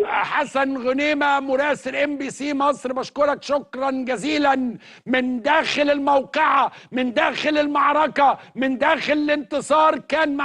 حسن غنيمة مراسل MBC مصر، بشكرك شكرا جزيلا من داخل الموقعة، من داخل المعركة، من داخل الانتصار. كان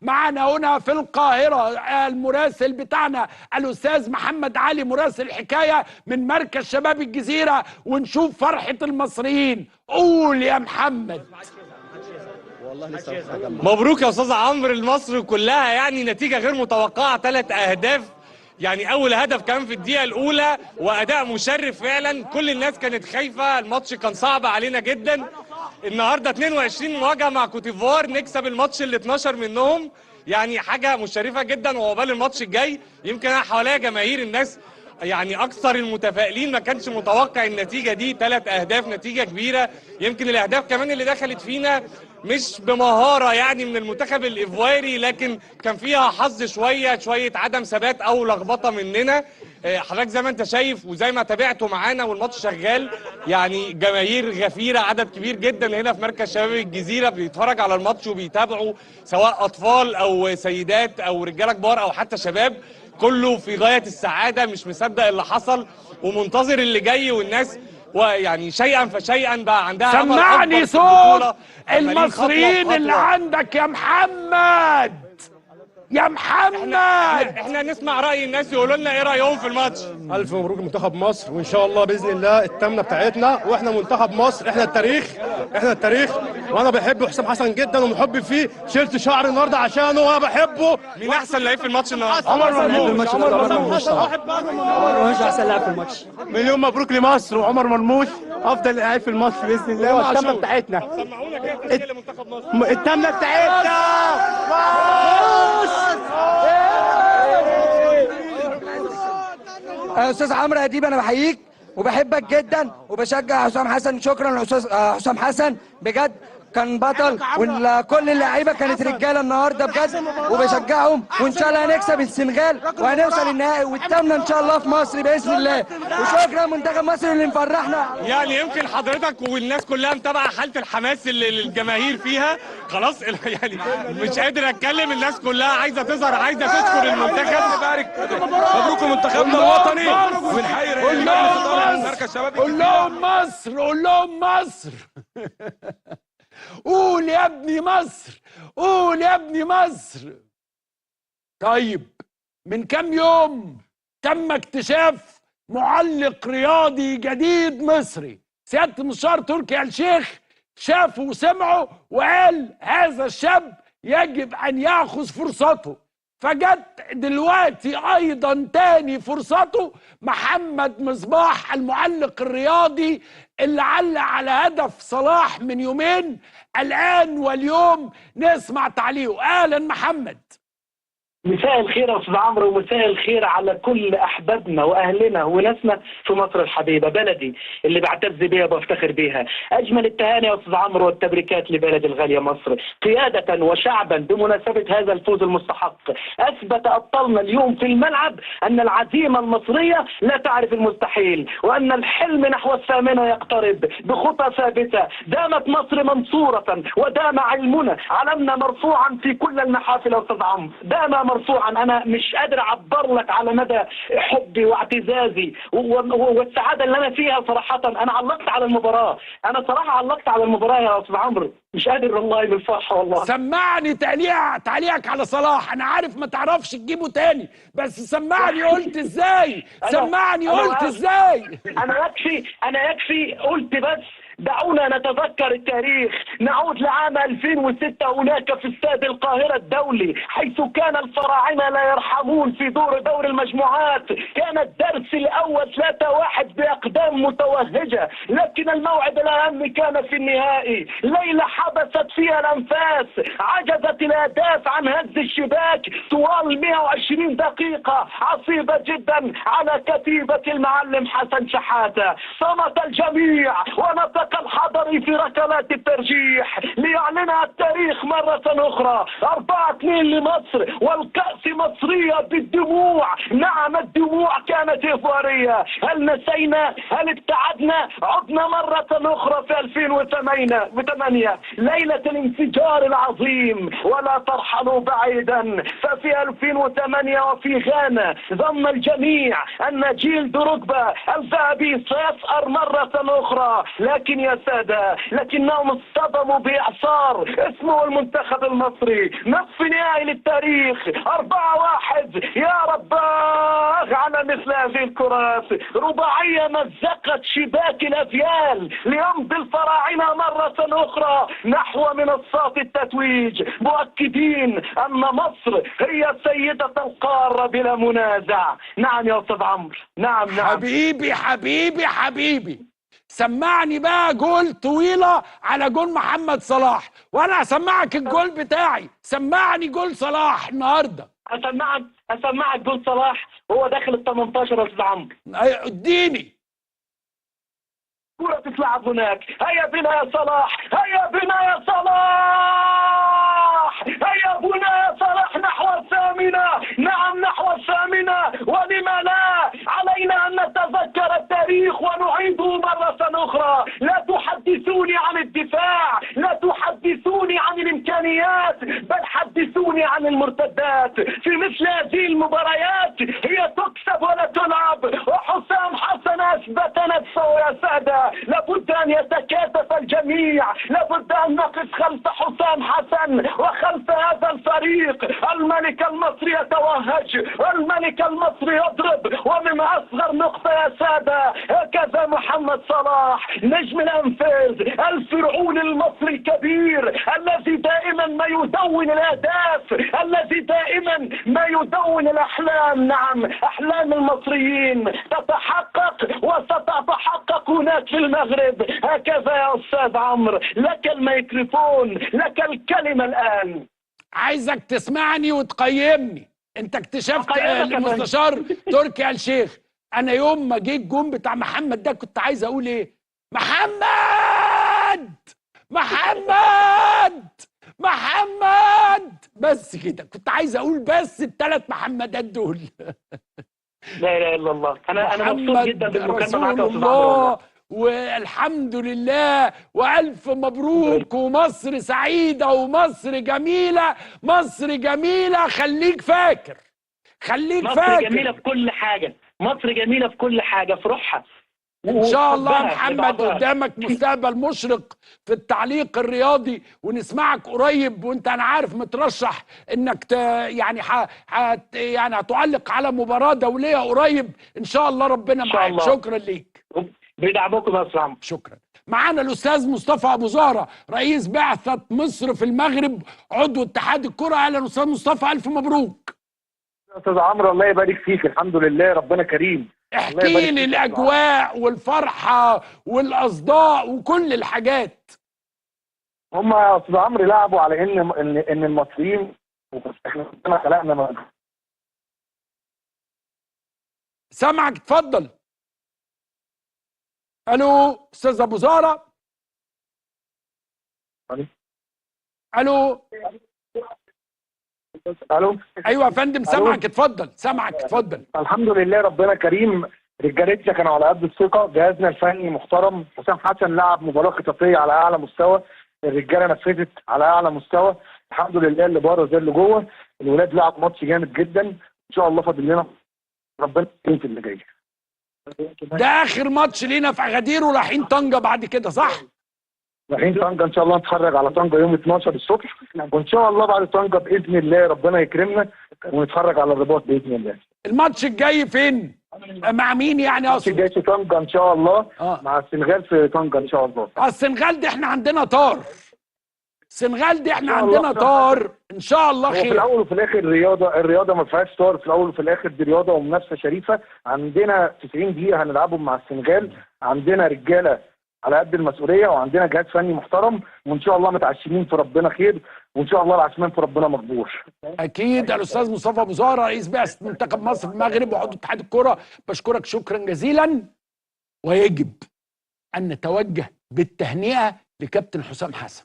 معانا هنا في القاهرة المراسل بتاعنا الأستاذ محمد علي مراسل الحكاية من مركز شباب الجزيرة، ونشوف فرحة المصريين. قول يا محمد. مبروك يا استاذ عمرو لمصر كلها، يعني نتيجه غير متوقعه، 3 اهداف. يعني اول هدف كان في الدقيقه الاولى واداء مشرف فعلا، كل الناس كانت خايفه، الماتش كان صعب علينا جدا. النهارده 22 مواجهه مع كوتيفوار، نكسب الماتش ال 12 منهم، يعني حاجه مشرفه جدا. وعقبال الماتش الجاي يمكن انا حواليا جماهير، الناس يعني اكثر المتفائلين، ما كانش متوقع النتيجه دي، 3 اهداف نتيجه كبيره. يمكن الاهداف كمان اللي دخلت فينا مش بمهاره يعني من المنتخب الايفواري، لكن كان فيها حظ شويه عدم ثبات او لخبطه مننا. حضرتك زي ما انت شايف وزي ما تابعته معانا والماتش شغال، يعني جماهير غفيره، عدد كبير جدا هنا في مركز شباب الجزيره بيتفرج على الماتش وبيتابعوا، سواء اطفال او سيدات او رجاله كبار او حتى شباب، كله في غايه السعاده، مش مصدق اللي حصل ومنتظر اللي جاي. والناس ويعني شيئا فشيئا بقى عندها امل سمعني اكبر في صوت البطوله. المصريين اللي عندك يا محمد. يا محمد احنا نسمع راي الناس، يقولوا لنا ايه رايهم في الماتش. الف مبروك لمنتخب مصر، وان شاء الله باذن الله التامنه بتاعتنا، واحنا منتخب مصر، احنا التاريخ. وانا بحب حسام حسن جدا ومحب فيه، شلت شعري النهارده عشانه وانا بحبه. مين احسن لعيب في الماتش النهارده؟ عمر مرموش احسن لاعب في الماتش. مليون مبروك لمصر، وعمر مرموش افضل لاعب في الماتش باذن الله، والتامنه بتاعتنا. سمعونا كده تشكيله منتخب مصر. التامنه بتاعتنا. استاذ عمرو اديب، انا بحييك وبحبك جدا وبشجع حسام حسن. شكرا لاستاذ حسام حسن، بجد كان بطل، وكل اللعيبه كانت رجاله النهارده بجد، وبشجعهم. وان شاء الله هنكسب السنغال وهنوصل النهائي والتامنه ان شاء الله في مصر باذن الله. وشكرا منتخب مصر اللي مفرحنا. يعني يمكن حضرتك والناس كلها متابعه حاله الحماس اللي الجماهير فيها، خلاص يعني مش قادر اتكلم، الناس كلها عايزه تظهر، عايزه تشكر المنتخب. مبروك لمنتخبنا الوطني، ونحيي رئيس مركز شباب. قول لهم مصر، قول لهم مصر. قول يا ابني مصر، قول يا ابني مصر. طيب، من كام يوم تم اكتشاف معلق رياضي جديد مصري. سيادة المستشار تركي آل الشيخ شافه وسمعه وقال هذا الشاب يجب أن يأخذ فرصته. فجت دلوقتي أيضا تاني فرصته محمد مصباح المعلق الرياضي اللي علق على هدف صلاح من يومين. الآن واليوم نسمع تعليقه. أهلا محمد. مساء الخير يا استاذ عمرو، ومساء الخير على كل احبابنا واهلنا وناسنا في مصر الحبيبه، بلدي اللي بعتز بيها وبفتخر بيها. اجمل التهاني يا استاذ عمرو والتبريكات لبلدي الغاليه مصر، قياده وشعبا بمناسبه هذا الفوز المستحق. اثبت ابطالنا اليوم في الملعب ان العزيمه المصريه لا تعرف المستحيل، وان الحلم نحو الثامنه يقترب بخطى ثابته. دامت مصر منصوره ودام علمنا، علمنا مرفوعا في كل المحافل يا استاذ عمرو، دام مرفوعا. انا مش قادر اعبر لك على مدى حبي واعتزازي والسعاده اللي انا فيها صراحه. انا علقت على المباراه، انا صراحه علقت على المباراه يا استاذ عمرو، مش قادر والله بالفرحه والله. سمعني تعليقك على صلاح. انا عارف ما تعرفش تجيبه تاني، بس سمعني قلت ازاي، سمعني قلت ازاي. انا يكفي قلت، بس دعونا نتذكر التاريخ، نعود لعام 2006 هناك في استاد القاهرة الدولي، حيث كان الفراعنة لا يرحمون في دور المجموعات. كان الدرس الأول 3-1 بأقدام متوهجة، لكن الموعد الأهم كان في النهائي. ليلة حبست فيها الأنفاس، عجزت الأهداف عن هز الشباك طوال 120 دقيقة عصيبة جدا على كتيبة المعلم حسن شحاتة. صمت الجميع ونطق تألق الحضري في ركلات الترجيح ليعلنها التاريخ مرة أخرى. 4-2 لمصر، والكأس مصرية بالدموع. نعم الدموع كانت إفوارية. هل نسينا؟ هل ابتعدنا؟ عدنا مرة أخرى في 2008 ليلة الانفجار العظيم. ولا ترحلوا بعيدا، ففي 2008 وفي غانا ظن الجميع أن جيل دروجبا الذهبي سيسأر مرة أخرى، لكن يا سادة لكنهم اصطدموا بإعصار اسمه المنتخب المصري. نصف نهائي للتاريخ، 4-1. يا رباه على مثل هذه الكرات. رباعية مزقت شباك الأفيال ليمضي الفراعنة مرة أخرى نحو منصات التتويج، مؤكدين أن مصر هي سيدة القارة بلا منازع. نعم يا أستاذ عمرو، نعم. حبيبي حبيبي حبيبي، سمعني بقى جول طويلة على جول محمد صلاح، وانا هسمعك الجول بتاعي. سمعني جول صلاح النهارده. أسمعك جول صلاح هو داخل ال 18 يا أستاذ عمرو. اديني كرة تتلعب هناك. هيا بنا يا صلاح، هيا بنا يا صلاح، هيا بنا يا صلاح نحو الثامنة. نعم نحو الثامنة، ولما لا؟ علينا أن نتذكر التاريخ ونعيده مرة أخرى. لا تحدثوني عن الدفاع، لا تحدثوني عن الإمكانيات، بل حدثوني عن المرتدات. في مثل هذه المباريات هي تكسب ولا تلعب، وحسام حسن أثبت نفسه يا سادة. لابد أن يتكاتف الجميع، لابد أن نقف خلف حسام حسن وخلف هذا الفريق. الملك المصري يتوهج، الملك المصري يضرب، ومن أصغر نقطة يا سادة هكذا محمد صلاح نجم الأنفاز، الفرعون المصري الكبير الذي دائما ما يدون الأهداف، الذي دائما ما يدون الأحلام. نعم أحلام المصريين تتحقق وستتحقق هناك في المغرب. هكذا يا أستاذ عمرو، لك الميكروفون، لك الكلمة الآن. عايزك تسمعني وتقيمني. انت اكتشفت المستشار تركي آل الشيخ. انا يوم ما جه الجون بتاع محمد ده كنت عايز اقول ايه؟ محمد محمد محمد، بس كده كنت عايز اقول، بس ال3 محمدات دول. لا اله الا الله. انا مبسوط جدا بالمكالمه معاك يا استاذ عمرو، والحمد لله والف مبروك، ومصر سعيده ومصر جميله، مصر جميله. خليك فاكر، خليك مصر فاكر. مصر جميله في كل حاجه، مصر جميله في كل حاجه، في روحها. ان شاء الله يا محمد قدامك مستقبل مشرق في التعليق الرياضي، ونسمعك قريب. وانت انا عارف مترشح انك يعني هتعلق على مباراة دولية قريب ان شاء الله. ربنا معاك. شكرا ليك. بيدعمكم يا استاذ عمرو. شكرا. معانا الاستاذ مصطفى ابو زهره، رئيس بعثة مصر في المغرب، عضو اتحاد الكرة. اهلا استاذ مصطفى، الف مبروك. استاذ عمرو الله يبارك فيك. الحمد لله ربنا كريم. احكي لي الاجواء والفرحه والاصداء وكل الحاجات. هم يا استاذ عمرو لعبوا على ان المصريين احنا خلقنا. سامعك، اتفضل. الو استاذ ابو زهره. الو الو. ايوه يا فندم، سامعك، اتفضل. سامعك، اتفضل. الحمد لله ربنا كريم. رجالتنا كانوا على قد الثقه، جهازنا الفني محترم. حسام حسن لعب مباراه خططيه على اعلى مستوى، الرجاله نفذت على اعلى مستوى. الحمد لله اللي بره زي اللي جوه. الولاد لعبوا ماتش جامد جدا. ان شاء الله فاضل لنا ربنا يكرم في اللي جاي. ده اخر ماتش لينا في اغادير، ورايحين طنجه بعد كده، صح؟ رايحين طنجه ان شاء الله. نتفرج على طنجه يوم 12 الصبح، وان شاء الله بعد طنجه باذن الله ربنا يكرمنا ونتفرج على الرباط باذن الله. الماتش الجاي فين؟ مع مين يعني اصلا؟ الماتش الجاي في طنجه ان شاء الله. مع السنغال في طنجه ان شاء الله. السنغال دي احنا عندنا طار. السنغال دي احنا عندنا طار ان شاء الله خير. في الاول وفي الاخر الرياضه ما فيهاش طار. في الاول وفي الاخر دي رياضه ومنافسه شريفه. عندنا 90 دقيقه هنلعبهم مع السنغال. عندنا رجاله على قد المسؤوليه، وعندنا جهاز فني محترم، وان شاء الله متعشمين في ربنا خير، وان شاء الله العشمان في ربنا مقبول. اكيد. الاستاذ مصطفى ابو زهره، رئيس بعثه منتخب مصر في المغرب وعضو اتحاد الكره، بشكرك شكرا جزيلا. ويجب ان نتوجه بالتهنئة لكابتن حسام حسن،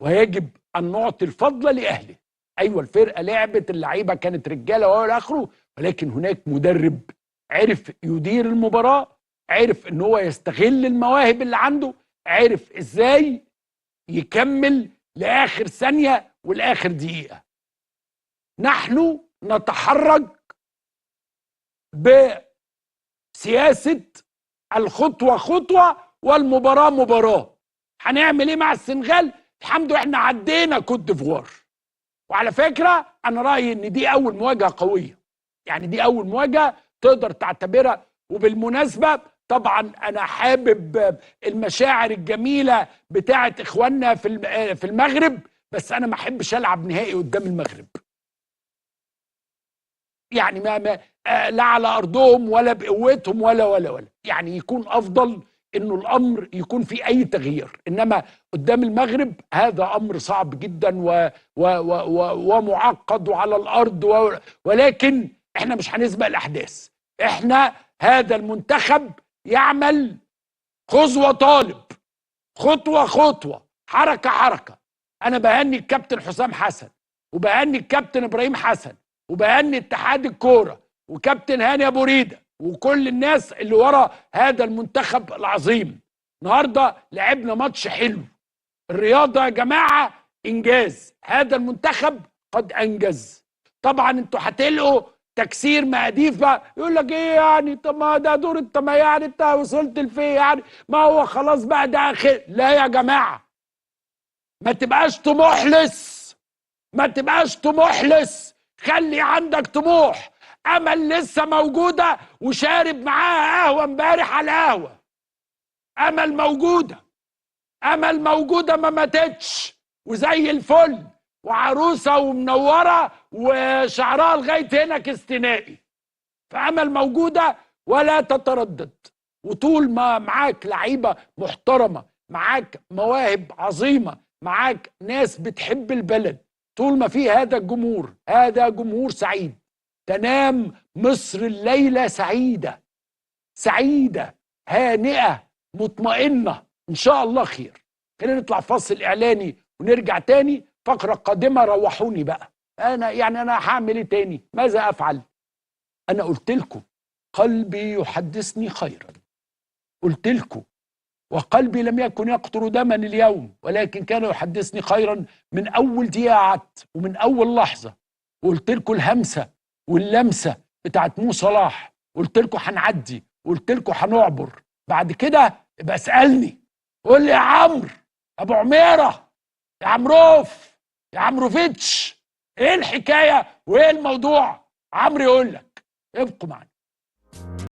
ويجب أن نعطي الفضل لأهله. أيوة الفرقة لعبت، اللعيبة كانت رجالة وإلى آخره، ولكن هناك مدرب عرف يدير المباراة، عرف إن هو يستغل المواهب اللي عنده، عرف إزاي يكمل لآخر ثانية والآخر دقيقة. نحن نتحرك بسياسة الخطوة خطوة والمباراة مباراة. هنعمل ايه مع السنغال؟ الحمد لله احنا عدينا كوت ديفوار، وعلى فكرة انا رأيي ان دي اول مواجهة قوية، يعني دي اول مواجهة تقدر تعتبرها. وبالمناسبة طبعا انا حابب المشاعر الجميلة بتاعت اخواننا في المغرب، بس انا ما احبش العب نهائي قدام المغرب، يعني ما لا على ارضهم ولا بقوتهم ولا يعني يكون افضل انه الامر يكون في اي تغيير، انما قدام المغرب هذا امر صعب جدا ومعقد وعلى الارض ولكن احنا مش هنسبق الاحداث. احنا هذا المنتخب يعمل خطوة طالب، خطوة خطوة، حركة حركة. انا بهني الكابتن حسام حسن، وبهني الكابتن ابراهيم حسن، وبهني اتحاد الكورة وكابتن هاني ابو ريدة وكل الناس اللي ورا هذا المنتخب العظيم. النهارده لعبنا ماتش حلو. الرياضة يا جماعة انجاز، هذا المنتخب قد انجز. طبعا انتوا هتلقوا تكسير مقاديف بقى، يقول لك ايه يعني، طب ما ده دور انت، ما يعني انت وصلت لفين يعني، ما هو خلاص بقى ده اخر. لا يا جماعة، ما تبقاش طموح لس، ما تبقاش طموح لس، خلي عندك طموح. امل لسه موجوده، وشارب معاها قهوه امبارح على القهوه. امل موجوده، امل موجوده، ما ماتتش وزي الفل، وعروسه ومنوره وشعرها لغايه هنا كاستنائي. فامل موجوده ولا تتردد. وطول ما معاك لعيبه محترمه، معاك مواهب عظيمه، معاك ناس بتحب البلد، طول ما في هذا الجمهور، هذا جمهور سعيد، تنام مصر الليلة سعيدة، سعيدة هانئة مطمئنة إن شاء الله خير. خلينا نطلع فاصل إعلاني ونرجع تاني. فقرة قادمة روحوني بقى، أنا هعمل إيه تاني؟ ماذا أفعل؟ أنا قلت لكم قلبي يحدثني خيرا، قلت لكم وقلبي لم يكن يقطر دما اليوم، ولكن كان يحدثني خيرا من أول دقيقة قعدت ومن أول لحظة. وقلت لكم الهمسة واللمسة بتاعت مو صلاح، قلت لكم هنعدي، قلت لكم هنعبر. بعد كده ابقى اسألني، قول لي يا عمرو أبو عميرة، يا عمروف، يا عمروفيتش، ايه الحكاية وايه الموضوع؟ عمرو يقول لك. ابقوا معنا.